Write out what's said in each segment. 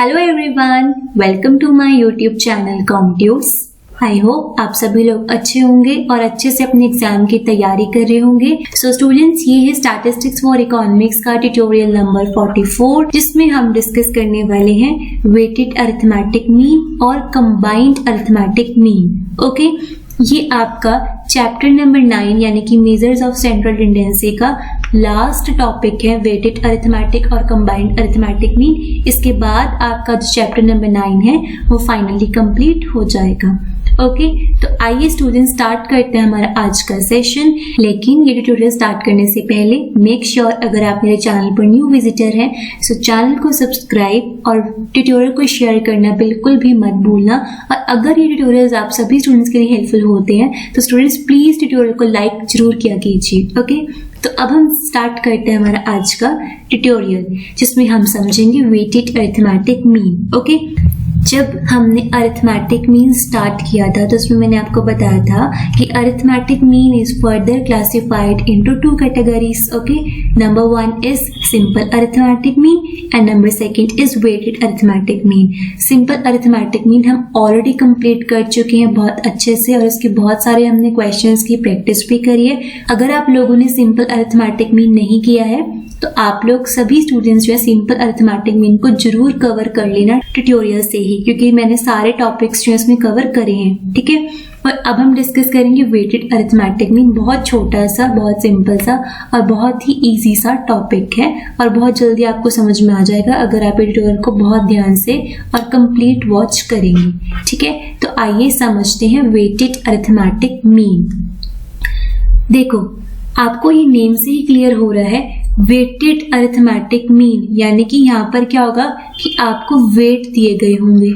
Hello everyone, welcome to my YouTube channel कॉम्ट्यूस। I hope आप सभी लोग अच्छे होंगे और अच्छे से अपने एग्जाम की तैयारी कर रहे होंगे। सो स्टूडेंट्स, ये है स्टैटिस्टिक्स फॉर इकोनॉमिक्स का ट्यूटोरियल नंबर 44, जिसमें हम डिस्कस करने वाले हैं वेटेड अरिथमेटिक मीन और कंबाइंड अरिथमेटिक मीन। ओके, ये आपका चैप्टर नंबर 9 यानी कि मेजर्स ऑफ सेंट्रल टेंडेंसी का लास्ट टॉपिक है, वेटेड अरिथमेटिक और कंबाइंड अरिथमेटिक मीन। इसके बाद आपका जो चैप्टर नंबर 9 है वो फाइनली कंप्लीट हो जाएगा। ओके, तो आइए स्टूडेंट स्टार्ट करते हैं हमारा आज का सेशन। लेकिन ये ट्यूटोरियल स्टार्ट करने से पहले मेक श्योर अगर आप मेरे चैनल पर न्यू विजिटर हैं सो चैनल को सब्सक्राइब और ट्यूटोरियल को शेयर करना बिल्कुल भी मत भूलना। और अगर ये ट्यूटोरियल्स आप सभी स्टूडेंट्स के लिए हेल्पफुल होते हैं तो स्टूडेंट्स प्लीज ट्यूटोरियल को लाइक जरूर किया कीजिए। ओके, तो अब हम स्टार्ट करते हैं हमारा आज का ट्यूटोरियल, जिसमें हम समझेंगे वेटेड अरिथमेटिक मीन। ओके, जब हमने अरिथमेटिक मीन स्टार्ट किया था तो उसमें मैंने आपको बताया था कि arithmetic mean is further classified into 2 categories. Okay, number 1 is simple arithmetic mean and number 2 is weighted arithmetic mean. Simple arithmetic mean हम ऑलरेडी कंप्लीट कर चुके हैं बहुत अच्छे से और उसके बहुत सारे हमने क्वेश्चंस की प्रैक्टिस भी करी है। अगर आप लोगों ने सिंपल अरिथमेटिक मीन नहीं किया है तो आप लोग सभी स्टूडेंट्स जो है सिंपल अरिथमेटिक मीन को जरूर कवर कर लेना ट्यूटोरियल से ही, क्योंकि मैंने सारे टॉपिक्स जो है इसमें कवर करे हैं। ठीक है, और अब हम डिस्कस करेंगे वेटेड अरिथमेटिक मीन। बहुत छोटा सा, बहुत सिंपल सा और बहुत ही इजी सा टॉपिक है और बहुत जल्दी आपको समझ में आ जाएगा अगर आप ट्यूटोरियल को बहुत ध्यान से और कंप्लीट वॉच करेंगे। ठीक है, तो आइए समझते हैं वेटेड अरिथमेटिक मीन। देखो, आपको ये नेम से ही क्लियर हो रहा है वेटेड अरिथमेटिक मीन, यानी कि यहाँ पर क्या होगा कि आपको वेट दिए गए होंगे।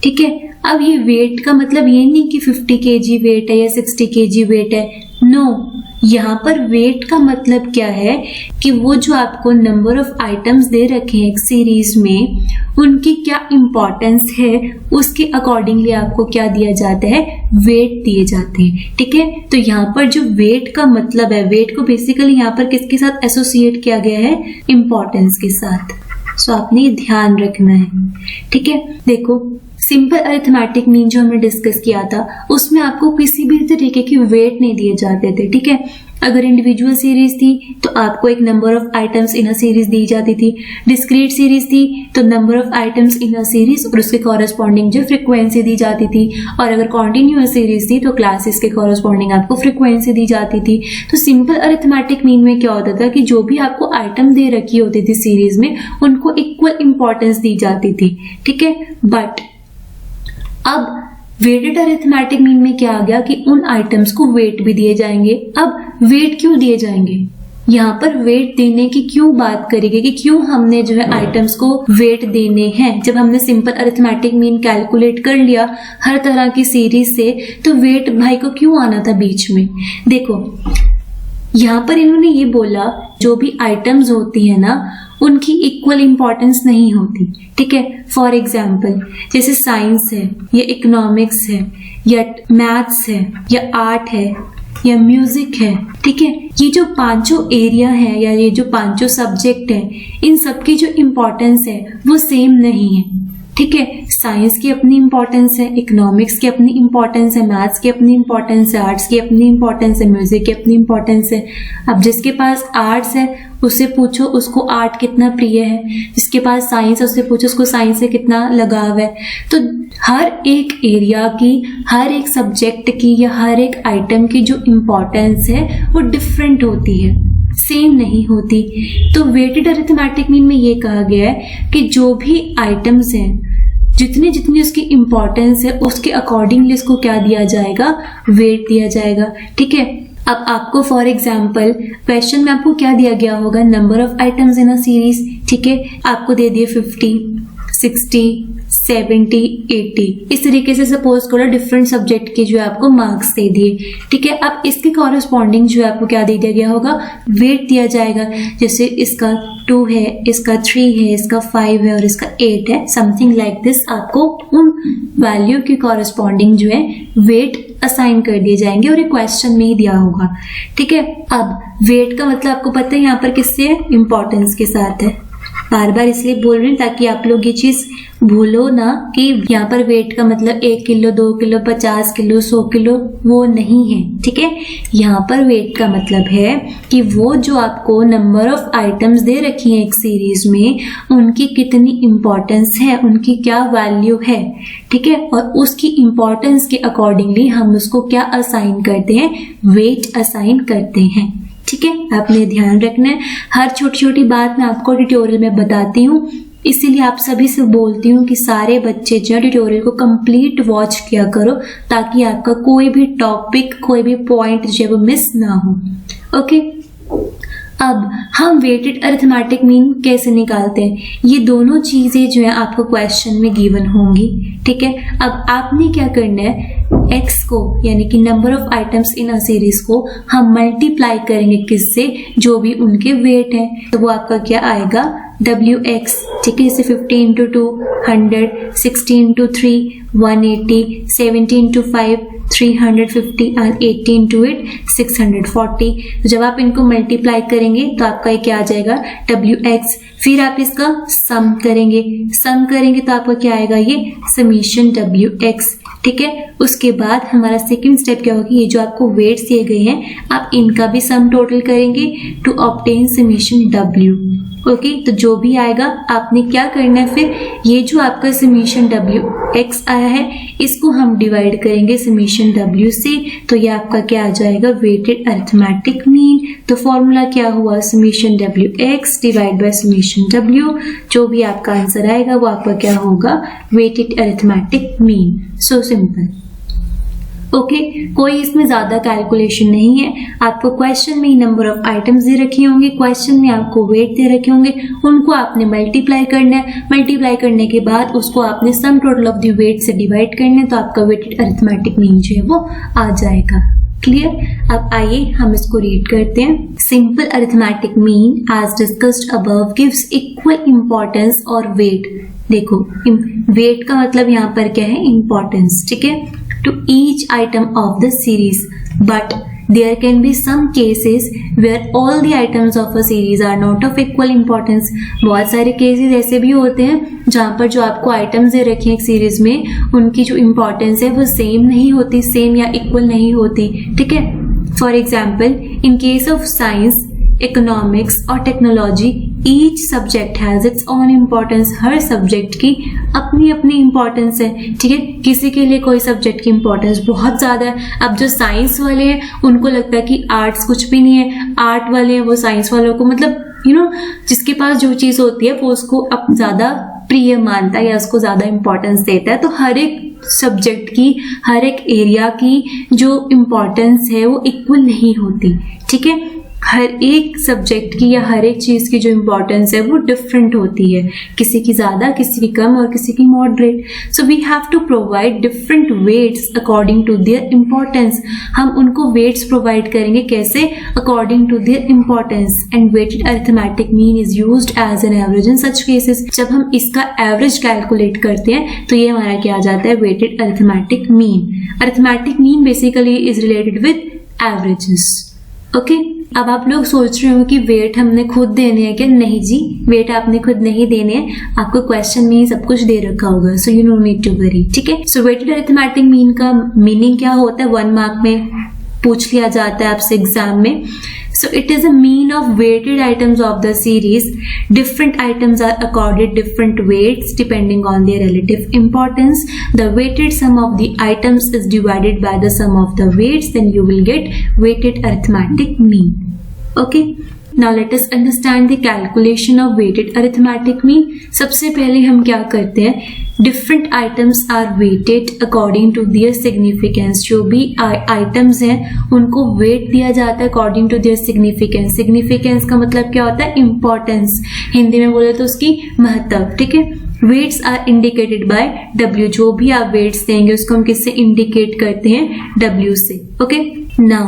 ठीक है, अब ये वेट का मतलब ये नहीं कि 50 kg वेट है या 60 kg वेट है। नो, यहाँ पर वेट का मतलब क्या है कि वो जो आपको नंबर ऑफ आइटम्स दे रखे हैं एक सीरीज में, उनकी क्या इंपॉर्टेंस है, उसके अकॉर्डिंगली आपको क्या दिया जाता है, वेट दिए जाते हैं। ठीक है, तो यहाँ पर जो वेट का मतलब है, वेट को बेसिकली यहाँ पर किसके साथ एसोसिएट किया गया है, इंपॉर्टेंस के साथ। सो आपने ये ध्यान रखना है। ठीक है, देखो सिंपल अरिथमेटिक मीन जो हमने डिस्कस किया था उसमें आपको किसी भी तरीके की वेट नहीं दिए जाते थे। ठीक है, अगर इंडिविजुअल सीरीज थी तो आपको एक number of items in a series दी जाती थी। डिस्क्रीट सीरीज थी तो number of items in a series और उसके कॉरेस्पॉन्डिंग जो फ्रीक्वेंसी दी जाती थी। और अगर कॉन्टिन्यूअस सीरीज थी तो क्लासेस के कॉरेस्पॉन्डिंग आपको फ्रीक्वेंसी दी जाती थी। तो सिंपल अरिथमेटिक मीन में क्या होता था कि जो भी आपको आइटम दे रखी होती थी सीरीज में उनको इक्वल इंपॉर्टेंस दी जाती थी। ठीक है, बट अब वेटेड अरिथमेटिक मीन में क्या आ गया कि उन आइटम्स को वेट भी दिए जाएंगे। अब वेट क्यों दिए जाएंगे, यहाँ पर वेट देने की क्यों बात करेंगे कि क्यों हमने जो है आइटम्स को वेट देने हैं। जब हमने सिंपल अरिथमेटिक मीन कैलकुलेट कर लिया हर तरह की सीरीज से, तो वेट भाई को क्यों आना था बीच में। देखो, यहाँ पर इन्होंने ये बोला जो भी आइटम्स होती है ना उनकी इक्वल इंपॉर्टेंस नहीं होती। ठीक है, फॉर एग्जाम्पल जैसे साइंस है या इकोनॉमिक्स है या मैथ्स है या आर्ट है या म्यूजिक है। ठीक है, ये जो पांचों एरिया है या ये जो पांचों सब्जेक्ट है, इन सबकी जो इम्पोर्टेंस है वो सेम नहीं है। ठीक है, साइंस की अपनी इंपॉर्टेंस है, इकोनॉमिक्स की अपनी इंपॉर्टेंस है, मैथ्स की अपनी इंपॉर्टेंस है, आर्ट्स की अपनी इंपॉर्टेंस है, म्यूजिक की अपनी इंपॉर्टेंस है। अब जिसके पास आर्ट्स है उससे पूछो उसको आर्ट कितना प्रिय है, जिसके पास साइंस है उससे पूछो उसको साइंस से कितना लगाव है। तो हर एक एरिया की, हर एक सब्जेक्ट की या हर एक आइटम की जो इम्पोर्टेंस है वो डिफरेंट होती है, सेम नहीं होती। तो वेटेड अरिथमेटिक मीन में ये कहा गया है कि जो भी आइटम्स हैं जितनी जितनी उसकी इंपॉर्टेंस है उसके अकॉर्डिंगली इसको क्या दिया जाएगा, वेट दिया जाएगा। ठीक है, अब आपको फॉर एग्जाम्पल क्वेश्चन में आपको क्या दिया गया होगा, number of items in a series. ठीक है, आपको दे दिए 50, 60, 70, 80, इस तरीके से सपोज करो डिफरेंट सब्जेक्ट के जो है आपको मार्क्स दे दिए। ठीक है, अब इसके कॉरेस्पॉन्डिंग जो है आपको क्या दे दिया गया होगा, वेट दिया जाएगा। जैसे इसका 2 है, इसका 3 है, इसका 5 है और इसका 8 है, समथिंग लाइक दिस। आपको उन वैल्यू के कॉरेस्पॉन्डिंग जो है वेट असाइन कर दिए जाएंगे और एक क्वेश्चन में ही दिया होगा। ठीक है, अब वेट का मतलब आपको पता है यहाँ पर किससे है, इंपॉर्टेंस के साथ है। बार बार इसलिए बोल रही हूँ ताकि आप लोग ये चीज भूलो ना कि यहाँ पर वेट का मतलब 1 किलो, 2 किलो, 50 किलो, 100 किलो वो नहीं है, ठीक है। यहाँ पर वेट का मतलब है कि वो जो आपको नंबर ऑफ आइटम्स दे रखी है एक सीरीज में, उनकी कितनी इंपॉर्टेंस है, उनकी क्या वैल्यू है, ठीक है। और उसकी इंपॉर्टेंस के अकॉर्डिंगली हम उसको क्या असाइन करते हैं, वेट असाइन करते हैं, ठीक है। आपने ध्यान रखना है, हर छोटी छोटी बात मैं आपको ट्यूटोरियल में बताती हूँ, इसीलिए आप सभी से बोलती हूँ कि सारे बच्चे जो ट्यूटोरियल को कंप्लीट वॉच किया करो ताकि आपका कोई भी टॉपिक, कोई भी पॉइंट जो है वो मिस ना हो। ओके, अब हम वेटेड अरिथमेटिक मीन कैसे निकालते हैं, ये दोनों चीजें जो है आपको क्वेश्चन में गिवन होंगी, ठीक है। अब आपने क्या करना है, x को यानी कि number of items in a series को हम मल्टीप्लाई करेंगे किससे, जो भी उनके वेट है, तो वो आपका क्या आएगा, wx, ठीक है। इसे 50 इंटू 2 100, 60 इंटू 3 180, 70 इंटू 5 350 और 80 इंटू 8 640। तो जब आप इनको मल्टीप्लाई करेंगे तो आपका ये क्या आ जाएगा, wx। फिर आप इसका सम करेंगे तो आपका क्या आएगा, ये समीशन wx, ठीक है। उसके बाद हमारा सेकंड स्टेप क्या होगी, ये जो आपको वेट्स दिए गए हैं आप इनका भी सम टोटल करेंगे to obtain summation w। Okay, तो जो भी आएगा आपने क्या करना है, फिर ये जो आपका समीशन wx आया है इसको हम डिवाइड करेंगे समीशन w से, तो ये आपका क्या आ जाएगा, वेटेड अरिथमेटिक मीन। तो फॉर्मूला क्या हुआ, summation wx divide bye summation w, जो भी आपका आंसर आएगा वो आपका क्या होगा, weighted arithmetic mean. So simple. Okay, कोई इसमें ज्यादा कैलकुलेशन नहीं है, आपको क्वेश्चन में ही नंबर ऑफ आइटम्स दे रखे होंगे, क्वेश्चन में आपको वेट दे रखे होंगे, उनको आपने मल्टीप्लाई करना है, मल्टीप्लाई करने के बाद उसको आपने sum total of the weight से डिवाइड करना है, तो आपका वेटेड अरिथमेटिक मीन जो है वो आ जाएगा। क्लियर। अब आइए हम इसको रीड करते हैं। Simple arithmetic mean as discussed above gives equal importance और वेट। देखो वेट का मतलब यहाँ पर क्या है, इंपॉर्टेंस, ठीक है, to each item of the series, but there can be some cases where all the items of a series are not of equal importance। बहुत सारे केसेस ऐसे भी होते हैं जहाँ पर जो आपको आइटम्स दे रखे हैं एक सीरीज में, उनकी जो इंपॉर्टेंस है वो सेम नहीं होती, सेम या इक्वल नहीं होती, ठीक है। For example in case of science, economics और technology, each subject has its own importance. हर सब्जेक्ट की अपनी अपनी इम्पोर्टेंस है, ठीक है। किसी के लिए कोई सब्जेक्ट की इम्पोर्टेंस बहुत ज्यादा है। अब जो साइंस वाले हैं उनको लगता है कि आर्ट्स कुछ भी नहीं है, आर्ट वाले हैं वो साइंस वालों को मतलब जिसके पास जो चीज होती है वो उसको अब ज्यादा प्रिय मानता है या उसको ज्यादा इम्पोर्टेंस देता है। तो हर एक सब्जेक्ट की, हर एक एरिया की जो इम्पोर्टेंस है वो इक्वल नहीं होती, ठीक है। हर एक सब्जेक्ट की या हर एक चीज की जो इम्पोर्टेंस है वो डिफरेंट होती है, किसी की ज्यादा, किसी की कम और किसी की moderate. So we have to provide different weights according to their importance. हम उनको वेट्स प्रोवाइड करेंगे कैसे, according to their importance. And weighted arithmetic mean is used as an average in such cases. जब हम इसका एवरेज कैलकुलेट करते हैं तो ये हमारा क्या आ जाता है, weighted arithmetic mean. Arithmetic mean basically is related with averages. Okay, अब आप लोग सोच रहे हो कि वेट हमने खुद देने हैं क्या, नहीं जी, वेट आपने खुद नहीं देने हैं, आपको क्वेश्चन में ही सब कुछ दे रखा होगा, so you no need to worry, ठीक है। सो वेटेड अरिथमेटिक मीन का मीनिंग क्या होता है, 1 मार्क में पूछ लिया जाता है आपसे एग्जाम में। So it is a mean of weighted items of the series. Different items are accorded different weights depending on their relative importance. The weighted sum of the items is divided by the sum of the weights. Then you will get weighted arithmetic mean. Okay. Now let us understand the calculation of weighted arithmetic mean. सबसे पहले हम क्या करते हैं, different items are weighted according to their significance. जो भी items हैं उनको weight दिया जाता है according to their significance. Significance का मतलब क्या होता है, importance, हिंदी में बोले तो उसकी महत्व, ठीक है। Weights are indicated by W. जो भी आप weights देंगे उसको हम किससे indicate करते हैं, W से, okay. Now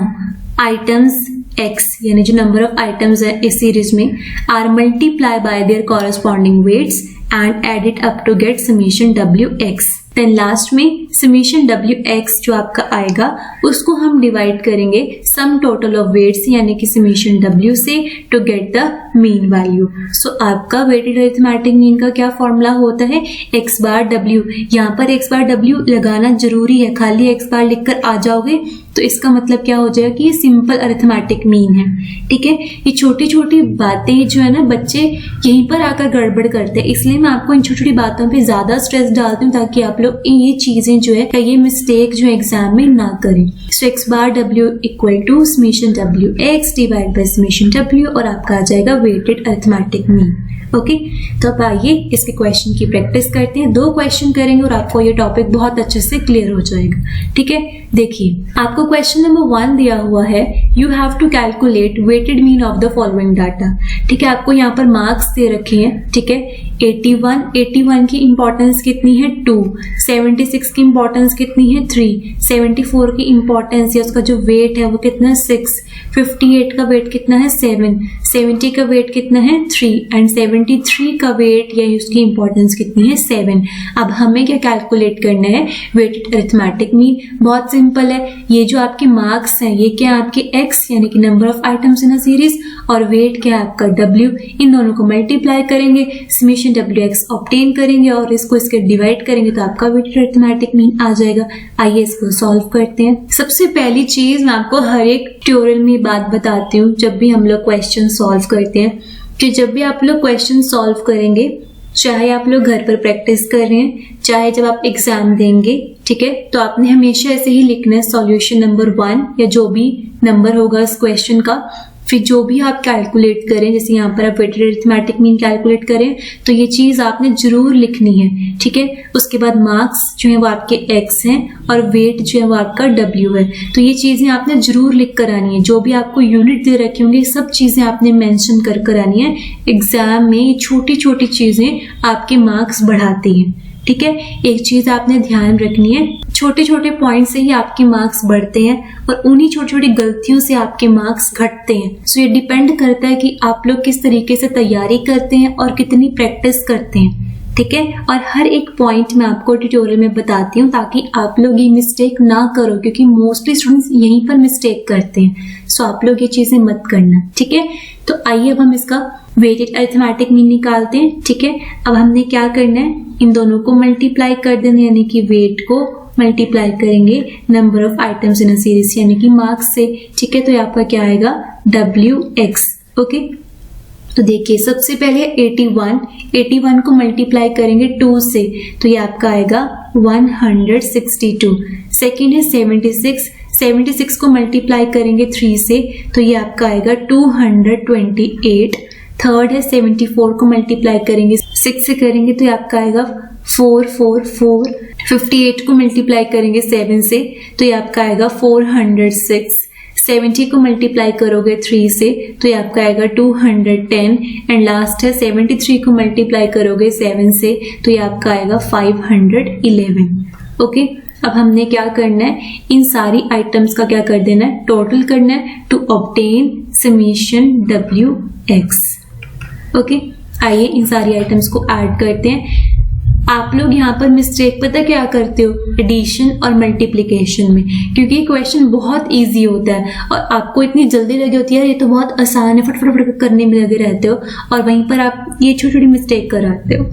items x यानी जो नंबर ऑफ आइटम्स है इस सीरीज में are multiply by their corresponding weights and add it up to get summation wx. Then last में समेशन WX जो आपका आएगा उसको हम डिवाइड करेंगे सम टोटल ऑफ वेट्स यानी कि समेशन W से to get the mean value. So आपका वेटेड अरिथमेटिक मीन का क्या फॉर्मूला होता है, x बार W। यहाँ पर x बार W लगाना जरूरी है, खाली x बार लिखकर आ जाओगे तो इसका मतलब क्या हो जाएगा कि ये सिंपल अरिथमेटिक मीन है। ठीक है, ये छोटी छोटी बातें जो है ना बच्चे यहीं पर आकर गड़बड़ करते हैं, इसलिए मैं आपको इन छोटी छोटी बातों पे ज्यादा स्ट्रेस डालती हूँ ताकि आप लोग ये चीजें जो है ये मिस्टेक जो एग्जाम में ना करें। So x bar W equal to summation WX divide by summation W और आपका आ जाएगा वेटेड अरिथमेटिक मीन। ओके, तो अब आइए इसके क्वेश्चन की प्रैक्टिस करते हैं। 2 क्वेश्चन करेंगे और आपको ये टॉपिक बहुत अच्छे से क्लियर हो जाएगा। ठीक है, देखिए आपको क्वेश्चन नंबर 1 दिया हुआ है, you have to calculate weighted mean of the following data. ठीक है, आपको यहाँ पर मार्क्स दे रखे हैं। ठीक है, 81 की इंपॉर्टेंस कितनी है 2, 76 की इंपॉर्टेंस कितनी है 3, 74 की इंपॉर्टेंस या उसका जो वेट है वो कितना है 6, 58 का वेट कितना है 7, 70 का वेट कितना है 3 एंड 73 का वेट या उसकी इंपॉर्टेंस कितनी है 7। अब हमें क्या कैलकुलेट करना है, वेटेड अरिथमेटिक मीन। बहुत सिंपल है, ये जो आपके मार्क्स हैं ये क्या आपके x यानी कि number of items in a series और वेट क्या है आपका W, इन दोनों को मल्टीप्लाई करेंगे, समेशन WX ऑब्टेन करेंगे और इसको इसके डिवाइड करेंगे तो आपका वेटेड अरिथमेटिक मीन आ जाएगा। आइए इसको सॉल्व करते हैं। सबसे पहली चीज मैं आपको हर एक ट्यूटोरियल में बात बताती हूँ जब भी हम लोग क्वेश्चन सॉल्व करते हैं कि जब भी आप लोग क्वेश्चन सॉल्व करेंगे, चाहे आप लोग घर पर प्रैक्टिस कर रहे हैं चाहे जब आप एग्जाम देंगे, ठीक है, तो आपने हमेशा ऐसे ही लिखना है सॉल्यूशन नंबर 1 या जो भी नंबर होगा इस क्वेश्चन का। फिर जो भी आप कैलकुलेट करें, जैसे यहाँ पर आप वेटेड अरिथमेटिक मीन कैलकुलेट करें तो ये चीज आपने जरूर लिखनी है। ठीक है, उसके बाद मार्क्स जो है वो आपके x हैं और वेट जो है वो आपका W है। तो ये चीजें आपने जरूर लिख कर आनी है। जो भी आपको यूनिट दे रखी होंगी सब चीजें आपने मेंशन कर आनी है। एग्जाम में ये छोटी छोटी चीजें आपके मार्क्स बढ़ाती हैं। ठीक है, एक चीज आपने ध्यान रखनी है, छोटे छोटे पॉइंट से ही आपके मार्क्स बढ़ते हैं और उन्हीं छोटी छोटी गलतियों से आपके मार्क्स घटते हैं। सो ये डिपेंड करता है कि आप लोग किस तरीके से तैयारी करते हैं और कितनी प्रैक्टिस करते हैं। ठीक है, और हर एक पॉइंट मैं आपको ट्यूटोरियल में बताती हूँ ताकि आप लोग ये मिस्टेक ना करो, क्योंकि मोस्टली स्टूडेंट्स यहीं पर मिस्टेक करते हैं। सो आप लोग ये चीजें मत करना। ठीक है, तो आइए अब हम इसका वेटेड अरिथमेटिक मीन निकालते हैं। ठीक है, अब हमने क्या करना है, इन दोनों को मल्टीप्लाई कर देना, यानी कि वेट को मल्टीप्लाई करेंगे number of items in a series यानी कि मार्क्स से। ठीक है, तो ये आपका क्या आएगा WX। ओके, तो देखिए सबसे पहले 81 को मल्टीप्लाई करेंगे 2 से तो ये आपका आएगा 162। सेकेंड है 76 को मल्टीप्लाई करेंगे 3 से तो ये आपका आएगा 228। थर्ड है 74 को मल्टीप्लाई करेंगे 6 से करेंगे तो ये आपका आएगा 444। 58 को मल्टीप्लाई करेंगे 7 से तो ये आपका आएगा 406। 70 को मल्टीप्लाई करोगे 3 से तो ये आपका आएगा 210 एंड लास्ट है 73 को मल्टीप्लाई करोगे 7 से तो ये आपका आएगा 511। ओके, अब हमने क्या करना है, इन सारी आइटम्स का क्या कर देना है, टोटल करना है to obtain summation WX। Okay, आइए इन सारी आइटम्स को ऐड करते हैं। आप लोग यहाँ पर मिस्टेक पता क्या करते हो, एडिशन और मल्टीप्लिकेशन में, क्योंकि ये क्वेश्चन बहुत इजी होता है और आपको इतनी जल्दी लगी होती है ये तो बहुत आसान है, फटफट करने में लगे रहते हो और वहीं पर आप ये छोटी छोटी मिस्टेक कराते हो।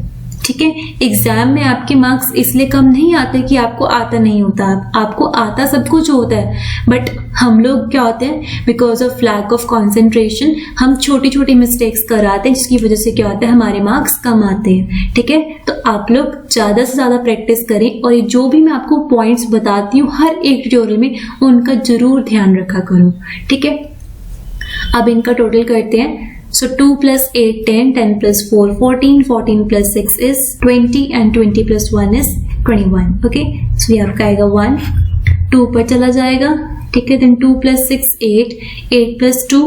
ठीक है, एग्जाम में आपके मार्क्स इसलिए कम नहीं आते कि आपको आता नहीं होता, आपको आता सब कुछ होता है, बट हम लोग क्या होते हैं, because of lack of concentration हम छोटी छोटी मिस्टेक्स कराते हैं जिसकी वजह से क्या होता है हमारे मार्क्स कम आते हैं। ठीक है, तो आप लोग ज्यादा से ज्यादा प्रैक्टिस करें और ये जो भी मैं आपको पॉइंट्स बताती हूँ हर एक ट्यूटोरियल में उनका जरूर ध्यान रखा करो। ठीक है, अब इनका टोटल करते हैं। So 2 plus 8 10, 10 plus 4 14, 14 plus 6 is 20 and 20 plus 1 is 21. Okay, so ये आपका आएगा 1, 2 पर चला जाएगा। ठीक है, then 2 plus 6 8, 8 plus 2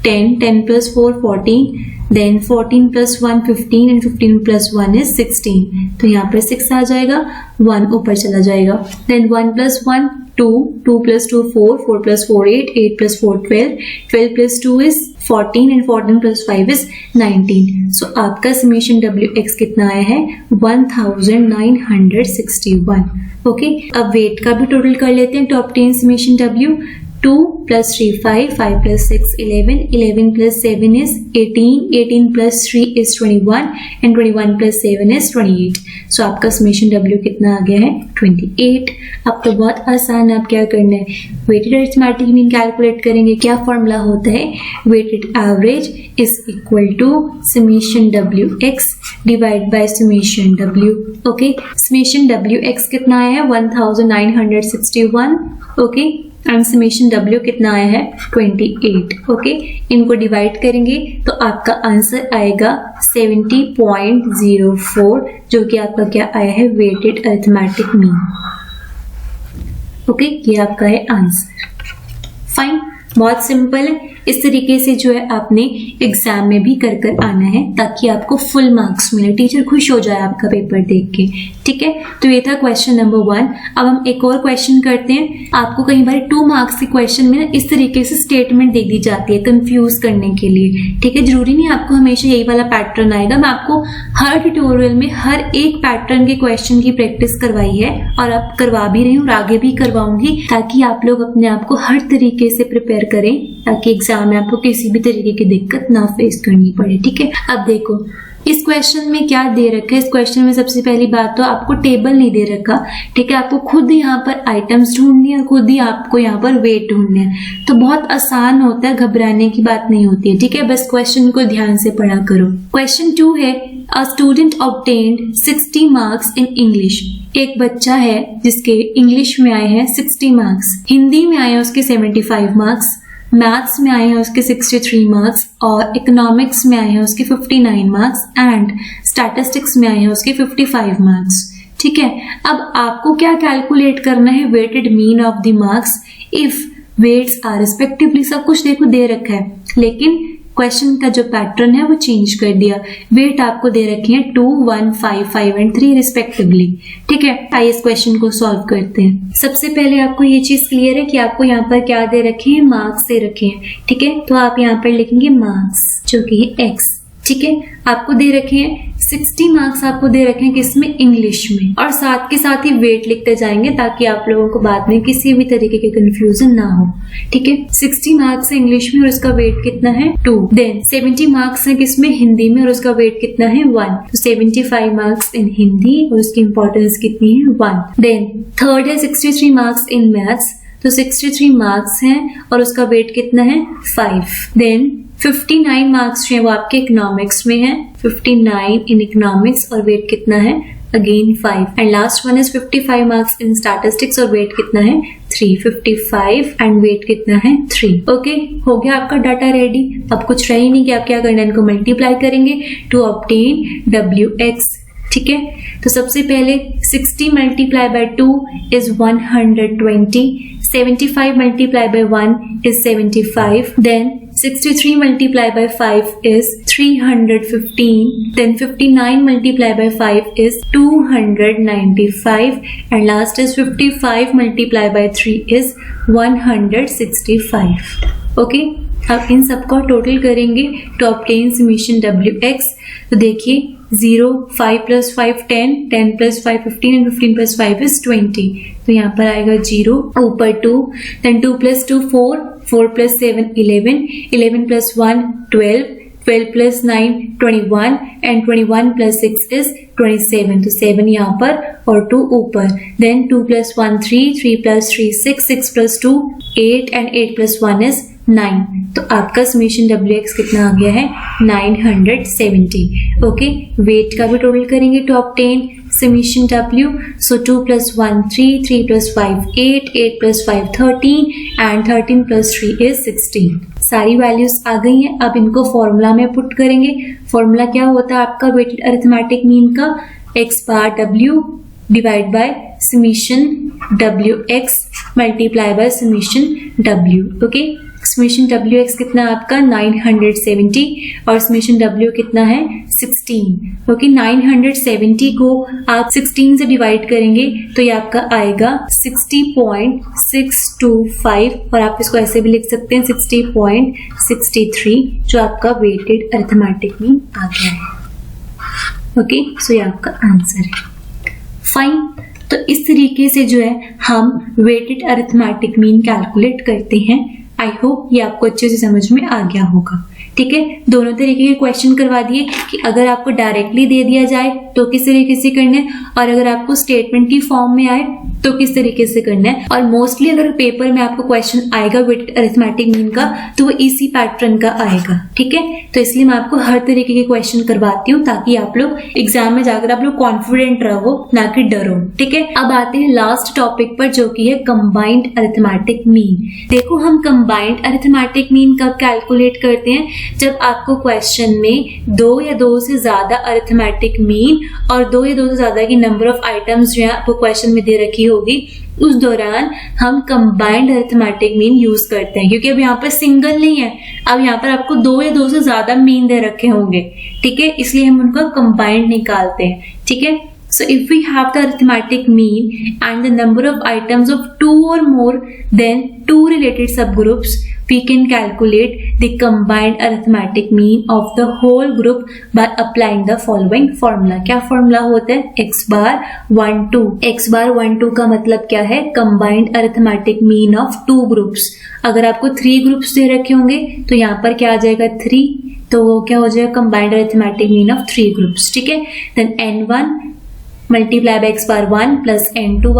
10, 10 plus 4 14, then 14 plus 1 15 and 15 plus 1 is 16, तो यहाँ पर 6 आ जाएगा, 1 ऊपर चला जाएगा। Then 1 plus 1 2, 2 plus 2 4, 4 plus 4 8, 8 plus 4 12, 12 plus 2 is 14 and 14 plus 5 is 19। So आपका समेशन WX कितना आया है 1961। ओके, अब वेट का भी टोटल कर लेते हैं to obtain summation W। 2 plus 3 5, 5 plus 6 11, 11 plus 7 is 18, 18 plus 3 is 21 and 21 plus 7 is 28। सो आपका समेशन W कितना आ गया है 28। अब तो बहुत आसान है, आप क्या करना है, वेटेड अरिथमेटिक मीन कैलकुलेट करेंगे। क्या फॉर्मूला होता है, weighted average is equal to summation WX divide by summation W। Okay, summation WX कितना आया है 1961। ओके, एंड समेशन W कितना आया है 28। ओके, इनको डिवाइड करेंगे तो आपका आंसर आएगा 70.04, जो कि आपका क्या आया है वेटेड अरिथमेटिक मीन। ओके, ये आपका है आंसर। फाइन, बहुत सिंपल है। इस तरीके से जो है आपने एग्जाम में भी कर कर आना है ताकि आपको फुल मार्क्स मिले, टीचर खुश हो जाए आपका पेपर देख के। ठीक है, तो ये था क्वेश्चन नंबर 1। अब हम एक और क्वेश्चन करते हैं। आपको कई बार 2 मार्क्स के क्वेश्चन में ना इस तरीके से स्टेटमेंट दे दी जाती है कंफ्यूज करने के लिए। ठीक है, जरूरी नहीं आपको हमेशा यही वाला पैटर्न आएगा। मैं आपको हर ट्यूटोरियल में हर एक पैटर्न के क्वेश्चन की प्रैक्टिस करवाई है और अब करवा भी रही हूँ और आगे भी करवाऊंगी, ताकि आप लोग अपने आप को हर तरीके से प्रिपेयर करें, ताकि एग्जाम में आपको किसी भी तरीके की दिक्कत ना फेस करनी पड़े। ठीक है, अब देखो इस क्वेश्चन में क्या दे रखा है। इस क्वेश्चन में सबसे पहली बात तो आपको टेबल नहीं दे रखा। ठीक है, आपको खुद यहाँ पर आइटम्स ढूंढनी है, खुद ही आपको यहाँ पर वेट ढूंढने है, तो बहुत आसान होता है, घबराने की बात नहीं होती है। ठीक है, बस क्वेश्चन को ध्यान से पढ़ा करो। क्वेश्चन 2 है, a student obtained 60 marks in English. एक बच्चा है जिसके इंग्लिश में आए हैं 60 मार्क्स, हिंदी में आए हैं उसके 75 मार्क्स, मैथ्स में आए हैं उसके 63 मार्क्स और इकोनॉमिक्स में आए हैं उसके 59 मार्क्स एंड स्टैटिस्टिक्स में आए हैं उसके 55 मार्क्स। ठीक है, अब आपको क्या कैलकुलेट करना है, weighted mean of the marks if weights are respectively. सब कुछ देखो दे रखा है, लेकिन क्वेश्चन का जो पैटर्न है वो चेंज कर दिया। वेट आपको दे रखी है 2, 1, 5, 5 एंड 3 रिस्पेक्टिवली। ठीक है, आइए इस क्वेश्चन को सॉल्व करते हैं। सबसे पहले आपको ये चीज क्लियर है कि आपको यहाँ पर क्या दे रखे हैं, मार्क्स दे रखे हैं। ठीक है, तो आप यहाँ पर लिखेंगे मार्क्स, जो कि है x। ठीक है, आपको दे रखे हैं 60 मार्क्स, आपको दे रखे हैं किसमें, इंग्लिश में, और साथ के साथ ही वेट लिखते जाएंगे ताकि आप लोगों को बाद में किसी भी तरीके के कंफ्यूजन ना हो। ठीक है, 60 मार्क्स है इंग्लिश में और उसका वेट कितना है 2। देन 70 मार्क्स है किसमें, हिंदी में, और उसका वेट कितना है 1। तो 75 मार्क्स इन हिंदी और उसकी इंपॉर्टेंस कितनी है 1। देन थर्ड है 63 मार्क्स इन मैथ्स, तो 63 मार्क्स हैं और उसका वेट कितना है 5। देन 59 मार्क्स जो है वो आपके इकोनॉमिक्स में है, 59 इन इकोनॉमिक्स और वेट कितना है again 5। And last one is 55 marks in statistics और वेट कितना है 3। 55 एंड वेट कितना है 3। ओके, हो गया आपका डाटा रेडी। अब कुछ रह ही नहीं कि आप क्या करना है, इनको मल्टीप्लाई करेंगे टू ऑब्टेन WX। ठीक है, तो सबसे पहले 60 multiply by 2 is 120, 75 multiply by 1 is 75, then 63 multiplied by 5 is 315, then 59 multiplied by 5 is 295 and last is 55 multiplied by 3 is 165. Okay, अब इन सबका टोटल करेंगे टू ऑब्टेन समेशन WX। तो देखिए 0, 5 plus 5 10, 10 plus 5 15 and 15 plus 5 is 20। तो यहाँ पर आएगा 0, ऊपर 2, then 2 plus 2 4, 4 plus 7 11, 11 plus 1 12, 12 plus 9 21 and 21 plus 6 is 27। तो 7 यहाँ पर और 2 ऊपर। then 2 plus 1 3, 3 plus 3 6, 6 plus 2 8 and 8 plus 1 is 9। तो आपका समेशन WX कितना आ गया है 970। ओके, वेट का भी टोटल करेंगे to obtain summation W। So 2 plus 1 3, 3 plus 5 8, 8 plus 5 13 and 13 plus 3 is 16। सारी वैल्यूज आ गई हैं, अब इनको फॉर्मूला में पुट करेंगे। फॉर्मूला क्या होता है आपका वेटेड अरिथमेटिक मीन का, x bar W divide by summation WX multiply by summation W। Okay, summation WX कितना है आपका 970 और समेशन W कितना है 16, क्योंकि 970 को आप 16 से डिवाइड करेंगे तो ये आपका आएगा 60.625 और आप इसको ऐसे भी लिख सकते हैं 60.63, जो आपका वेटेड अरिथमेटिक मीन आ गया है। ओके, सो ये आपका आंसर है। फाइन, तो इस तरीके से जो है हम वेटेड अरिथमेटिक मीन कैलकुलेट करते हैं। आई होप ये आपको अच्छे से समझ में आ गया होगा। ठीक है, दोनों तरीके के क्वेश्चन करवा दिए कि अगर आपको डायरेक्टली दे दिया जाए तो किस तरीके से करना है, और अगर आपको स्टेटमेंट की फॉर्म में आए तो किस तरीके से करना है। और मोस्टली अगर पेपर में आपको क्वेश्चन आएगा वेटेड अरिथमेटिक मीन का तो वो इसी पैटर्न का आएगा। ठीक है, तो इसलिए मैं आपको हर तरीके के क्वेश्चन करवाती हूँ ताकि आप लोग एग्जाम में जाकर आप लोग कॉन्फिडेंट रहो, ना कि डरो। ठीक है, अब आते हैं लास्ट टॉपिक पर जो कि है कंबाइंड अरिथमेटिक मीन। देखो, हम कंबाइंड अरिथमेटिक मीन कब कैलकुलेट करते हैं, जब आपको क्वेश्चन में 2 या 2 से ज्यादा अरिथमेटिक मीन और 2 या 2 से ज्यादा की नंबर ऑफ आइटम्स जो है आपको क्वेश्चन में दे रखी होगी, उस दौरान हम कंबाइंड अरिथमेटिक मीन यूज करते हैं। क्योंकि अब यहाँ पर सिंगल नहीं है, अब यहाँ पर आपको 2 या 2 से ज्यादा मीन दे रखे होंगे। ठीक है, इसलिए हम उनका कंबाइंड निकालते हैं। ठीक है, so if we have the arithmetic mean and the number of items of 2 or more than 2 related subgroups, we can calculate the combined arithmetic mean of the whole group by applying the following formula। क्या formula होता है? x bar 1 2। x bar 1 2 का मतलब क्या है? combined arithmetic mean of 2 groups। अगर आपको 3 groups they रखे होंगे तो यहाँ पर क्या आ जाएगा 3, तो वो क्या हो जाएगा combined arithmetic mean of 3 groups। ठीक है, then n1 multiply by x bar 1 plus n2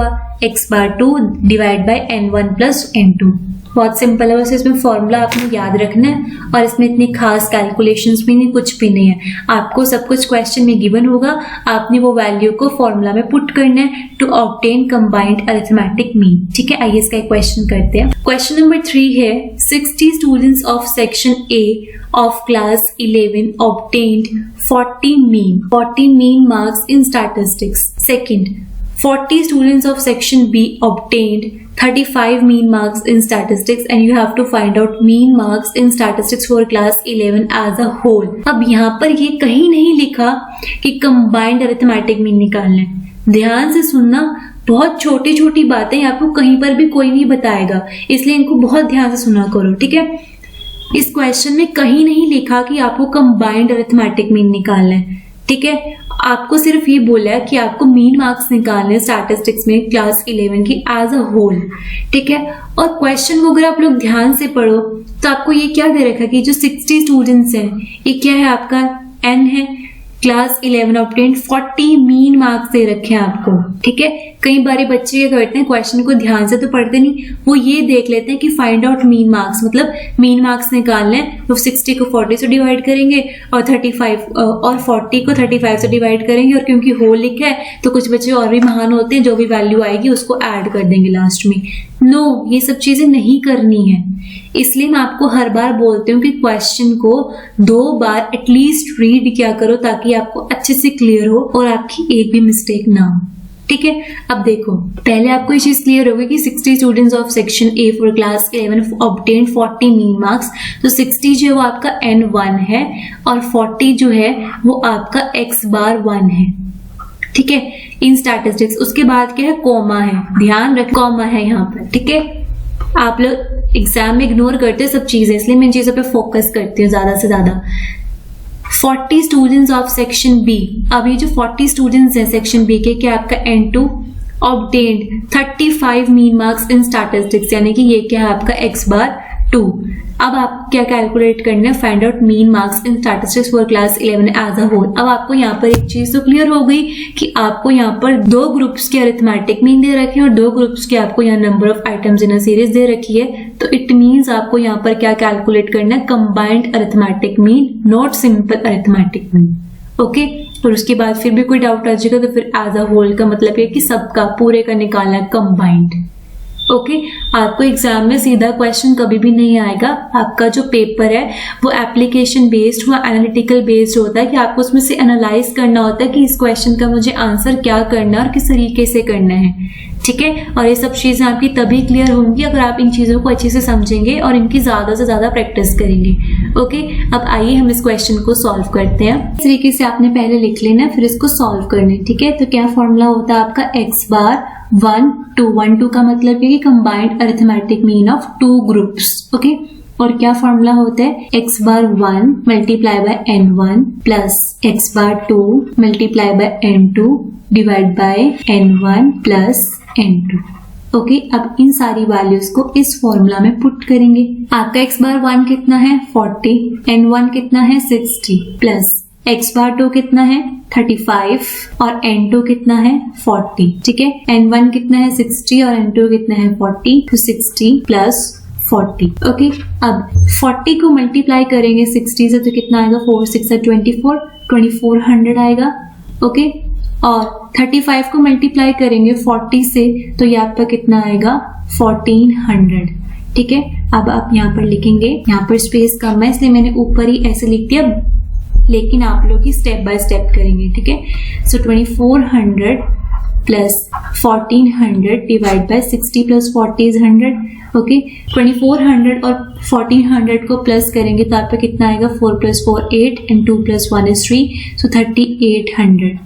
x bar 2 divide by n1 plus n2। बहुत सिंपल है, बस इसमें फॉर्मूला आपने याद रखना है और इसमें इतनी खास कैलकुलेशंस भी नहीं, कुछ भी नहीं है। आपको सब कुछ क्वेश्चन में गिवन होगा, आपने वो वैल्यू को फॉर्मूला में पुट करना है to obtain combined arithmetic mean. ठीक है, आइए इसका एक क्वेश्चन करते हैं। क्वेश्चन नंबर 3 है 60 students of section A of class 11 obtained 40 mean marks in statistics. Second, 40 students of section B obtained 35 mean marks in statistics and you have to find out mean marks in statistics for class 11 as a whole. अब यहाँ पर ये कहीं नहीं लिखा कि combined arithmetic mean निकालना है। ध्यान से सुनना, बहुत छोटी छोटी बातें आपको कहीं पर भी कोई नहीं बताएगा, इसलिए इनको बहुत ध्यान से सुना करो। ठीक है, इस क्वेश्चन में कहीं नहीं लिखा कि आपको कंबाइंड अरिथमेटिक मीन निकालना है। ठीक है, आपको सिर्फ ये बोला है कि आपको मीन मार्क्स निकालने स्टैटिस्टिक्स में क्लास 11 की एज अ होल। ठीक है, और क्वेश्चन को अगर आप लोग ध्यान से पढ़ो तो आपको ये क्या दे रखा है कि जो 60 स्टूडेंट्स हैं, ये क्या है आपका n है। क्लास 11 ऑब्टेन्ड 40 मीन मार्क्स दे रखे हैं आपको। ठीक है, कई बार बच्चे क्या करते हैं, क्वेश्चन को ध्यान से तो पढ़ते नहीं, वो ये देख लेते हैं कि फाइंड आउट मीन मार्क्स, मतलब मीन मार्क्स निकालने हैं, वो 60 को 40 से डिवाइड करेंगे और 40 को 35 से डिवाइड करेंगे, और क्योंकि होल लिखा है तो कुछ बच्चे और भी महान होते हैं, जो भी वैल्यू आएगी उसको ऐड कर देंगे लास्ट में। नो, ये सब चीजें नहीं करनी है। इसलिए मैं आपको हर बार बोलती हूँ कि क्वेश्चन को 2 बार एटलीस्ट रीड किया करो ताकि आपको अच्छे से क्लियर हो और आपकी एक भी मिस्टेक ना हो। ठीक है, अब देखो, पहले आपको ये चीज क्लियर होगी कि 60 students of section A for class 11 obtained 40 mean marks. तो 60 जो है वो आपका n1 है और 40 जो है वो आपका x बार 1 है। ठीक है, इन स्टैटिस्टिक्स। उसके बाद क्या है, कॉमा है, ध्यान रख, कॉमा है यहाँ पर। ठीक है, आप लोग एग्जाम में इग्नोर करते हैं सब चीजें, इसलिए मैं इन चीजों पे फोकस करती हूँ ज्यादा से ज्यादा। 40 स्टूडेंट्स ऑफ सेक्शन बी, अब ये जो 40 स्टूडेंट्स हैं सेक्शन बी के, क्या आपका n2 obtained 35 mean marks in statistics, यानी कि ये क्या है आपका x बार 2। अब आप क्या कैलकुलेट करना है, find out mean marks in statistics for class 11 as a whole. अब आपको यहाँ पर एक चीज तो क्लियर हो गई कि आपको यहाँ पर 2 ग्रुप्स के अरिथमेटिक मीन दे रखे हैं और 2 ग्रुप्स के आपको यहाँ number of items in a series दे रखी है। तो इट मीन्स आपको यहाँ पर क्या कैलकुलेट करना है, combined arithmetic mean, not simple arithmetic mean. Okay, और उसके बाद फिर भी कोई डाउट आ जाएगा तो फिर एज अ होल का मतलब है कि सबका पूरे का निकालना है कंबाइंड। ओके, आपको एग्जाम में सीधा क्वेश्चन कभी भी नहीं आएगा। आपका जो पेपर है वो एप्लीकेशन बेस्ड, वो एनालिटिकल बेस्ड होता है कि आपको उसमें से एनालाइज करना होता है कि इस क्वेश्चन का मुझे आंसर क्या करना है और किस तरीके से करना है। ठीक है। और ये सब चीजें आपकी तभी क्लियर होंगी अगर आप इन चीजों को अच्छे से समझेंगे और इनकी ज्यादा से ज्यादा प्रैक्टिस करेंगे। ओके, अब आइए हम इस क्वेश्चन को सॉल्व करते हैं। इस तरीके से आपने पहले लिख लेना, फिर इसको सॉल्व करना है, ठीक है। तो क्या फॉर्मूला होता है आपका x बार 1 2 1 2 का मतलब है कि combined arithmetic mean of two groups. Okay, और क्या फॉर्मूला होता है x bar 1 multiply by n1 plus x bar 2 multiply by n2 divide by n1 plus n2। Okay, अब इन सारी वैल्यूज को इस फॉर्मूला में पुट करेंगे। आपका x बार 1 कितना है 40, n1 कितना है 60 प्लस x बार 2 कितना है 35 और n2 कितना है 40, ठीक है। n1 कितना है 60 और n2 कितना है 40, तो 60 प्लस 40। ओके, अब 40 को मल्टीप्लाई करेंगे 60 से तो कितना आएगा 4 6 24 2400 आएगा। ओके, और 35 को मल्टीप्लाई करेंगे 40 से तो ये आपका कितना आएगा 1400, ठीक है। अब आप यहाँ पर लिखेंगे, यहाँ पर स्पेस कम है इसलिए मैंने ऊपर ही ऐसे लिख दिया, लेकिन आप लोग ही स्टेप बाय स्टेप करेंगे, ठीक है। सो 2400 plus 1400 divide by 60 plus 40 is 100। Okay, 2400 और 1400 को प्लस करेंगे तो आपका कितना आएगा 4 + 4 8 and 2 + 1 is 3, so 3800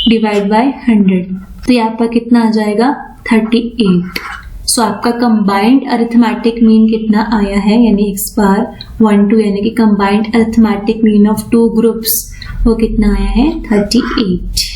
divide by 100, तो ये आपका कितना आ जाएगा 38। सो आपका कंबाइंड अरिथमेटिक मीन कितना आया है, यानी x बार 1 2 यानी कि combined arithmetic mean of two groups, वो कितना आया है 38।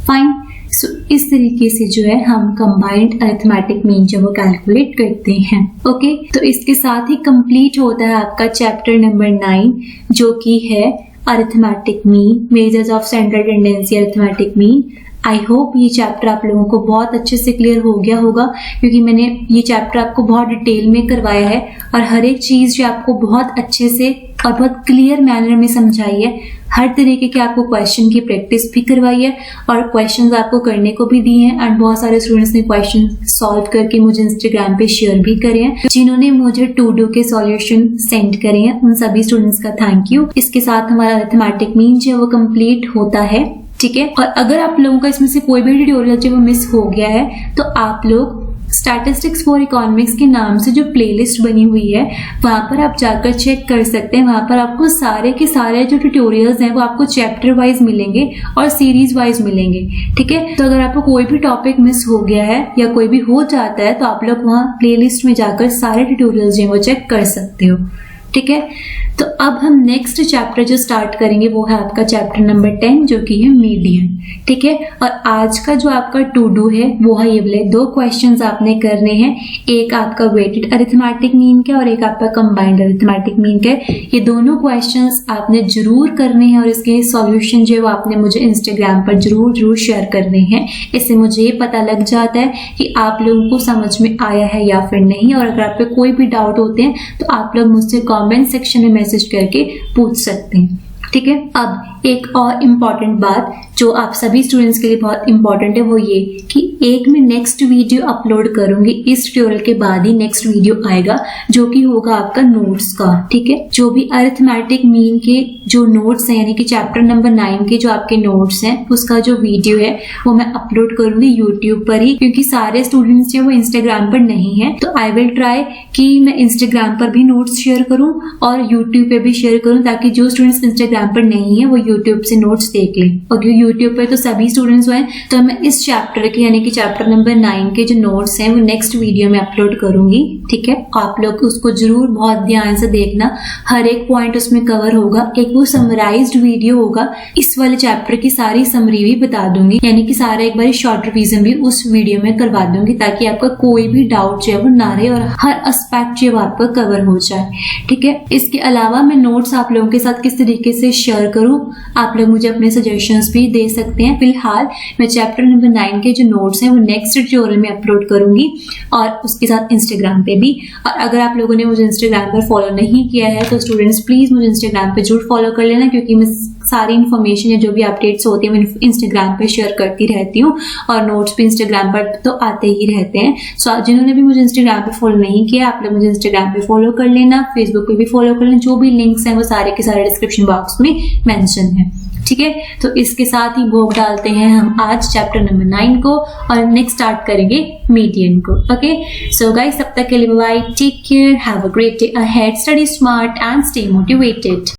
फाइन, सो इस तरीके से जो है हम कंबाइंड अरिथमेटिक मीन जो वो कैलकुलेट करते हैं। ओके, तो इसके साथ ही कंप्लीट होता है आपका चैप्टर नंबर 9 जो कि है arithmetic mean, measures of central tendency arithmetic mean. I hope ये चैप्टर आप लोगों को बहुत अच्छे से क्लियर हो गया होगा, क्योंकि मैंने ये चैप्टर आपको बहुत डिटेल में करवाया है और हर एक चीज जो आपको बहुत अच्छे से और बहुत क्लियर मैनर में समझाई है। हर तरीके के आपको क्वेश्चन की प्रैक्टिस भी करवाई है और क्वेश्चंस आपको करने को भी दिए हैं, एंड बहुत सारे स्टूडेंट्स ने क्वेश्चन सॉल्व करके मुझे इंस्टाग्राम पे शेयर भी करे हैं। जिन्होंने मुझे टू डू के सॉल्यूशन सेंड करे हैं उन सभी स्टूडेंट्स का थैंक यू। इसके साथ हमारा अरिथमेटिक मीन जो है वो कंप्लीट होता है, ठीक है। और अगर आप लोगों का इसमें से कोई भी ट्यूटोरियल जो मिस हो गया है तो आप लोग स्टैटिस्टिक्स फॉर इकोनॉमिक्स के नाम से जो प्लेलिस्ट बनी हुई है वहां पर आप जाकर चेक कर सकते हैं। वहां पर आपको सारे के सारे जो ट्यूटोरियल्स हैं वो आपको चैप्टर वाइज मिलेंगे और सीरीज वाइज मिलेंगे, ठीक है। तो अगर आपको कोई भी टॉपिक मिस हो गया है या कोई भी हो जाता है तो आप लोग वहाँ प्लेलिस्ट में जाकर सारे ट्यूटोरियल्स जो वो चेक कर सकते हो, ठीक है। तो अब हम नेक्स्ट चैप्टर जो स्टार्ट करेंगे वो है आपका चैप्टर नंबर 10 जो कि है मीडियन, ठीक है। और आज का जो आपका टू डू है वो है ये वाले 2 क्वेश्चंस आपने करने हैं, एक आपका वेटेड अरिथमेटिक मीन का और एक आपका कंबाइंड अरिथमेटिक मीन का। ये दोनों क्वेश्चंस आपने जरूर करने हैं और इसके सॉल्यूशन जो है वो आपने मुझे इंस्टाग्राम पर जरूर शेयर करने हैं। इससे मुझे ये पता लग जाता है कि आप लोगों को समझ में आया है या फिर नहीं, और अगर आप पे कोई भी डाउट होते हैं तो आप लोग मुझसे कमेंट सेक्शन में मैसेज करके पूछ सकते हैं, ठीक है। अब एक और इम्पॉर्टेंट बात जो आप सभी स्टूडेंट्स के लिए बहुत इंपॉर्टेंट है वो ये कि एक मैं नेक्स्ट वीडियो अपलोड करूंगी, इस ट्यूटोरियल के बाद ही नेक्स्ट वीडियो आएगा जो कि होगा आपका नोट्स का, ठीक है। जो भी अरिथमेटिक मीन के जो नोट्स हैं यानी कि चैप्टर नंबर 9 के जो आपके नोट्स हैं उसका जो वीडियो है वो मैं अपलोड करूंगी यूट्यूब पर ही, क्योंकि सारे स्टूडेंट्स जो वो इंस्टाग्राम पर नहीं है। तो आई विल ट्राई कि मैं इंस्टाग्राम पर भी नोट्स शेयर करूं और यूट्यूब पे भी शेयर करूं, ताकि जो स्टूडेंट्स इंस्टाग्राम पर नहीं है वो यूट्यूब से नोट्स देख लें। और यूट्यूब पर तो सभी स्टूडेंट्स हैं, तो मैं इस चैप्टर के यानी कि चैप्टर नंबर 9 के जो नोट्स हैं वो नेक्स्ट वीडियो में अपलोड करूंगी, ठीक है। आप लोग उसको जरूर बहुत ध्यान से देखना, हर एक पॉइंट उसमें कवर होगा। एक वो समराइज्ड वीडियो होगा, इस वाले चैप्टर की सारी समरी भी बता दूंगी, यानी कि सारा एक बार शॉर्ट रिवीजन भी उस वीडियो में करवा दूंगी, ताकि आपका कोई भी डाउट जो है वो ना रहे और हर एस्पेक्ट जो है आपका कवर हो जाए, ठीक है। इसके अलावा मैं नोट्स आप लोगों के साथ किस तरीके से शेयर करूं, आप लोग मुझे अपने सजेशंस भी दे सकते हैं। फिलहाल मैं चैप्टर नंबर 9 के जो नोट्स हैं वो नेक्स्ट ट्यूटोरियल में अपलोड करूंगी और उसके साथ इंस्टाग्राम पे भी। और अगर आप लोगों ने मुझे इंस्टाग्राम पर फॉलो नहीं किया है तो स्टूडेंट्स प्लीज मुझे इंस्टाग्राम पे जरूर फॉलो कर लेना, क्योंकि मैं सारी इन्फॉर्मेशन या जो भी अपडेट्स होती है मैं इंस्टाग्राम पे शेयर करती रहती हूँ और नोट्स भी इंस्टाग्राम पर तो आते ही रहते हैं। सो जिन्होंने भी मुझे इंस्टाग्राम पे फॉलो नहीं किया आप लोग मुझे इंस्टाग्राम पे फॉलो कर लेना, फेसबुक पे भी फॉलो कर लेना। जो भी लिंक्स हैं वो सारे के सारे डिस्क्रिप्शन बॉक्स में मेंशन है। ठीक है, तो इसके साथ ही भोग डालते हैं हम आज चैप्टर नंबर 9 को और नेक्स्ट स्टार्ट करेंगे मीडियन को। ओके, सो गाइस तब तक के लिए bye, take care, have a great day ahead, study smart and stay motivated.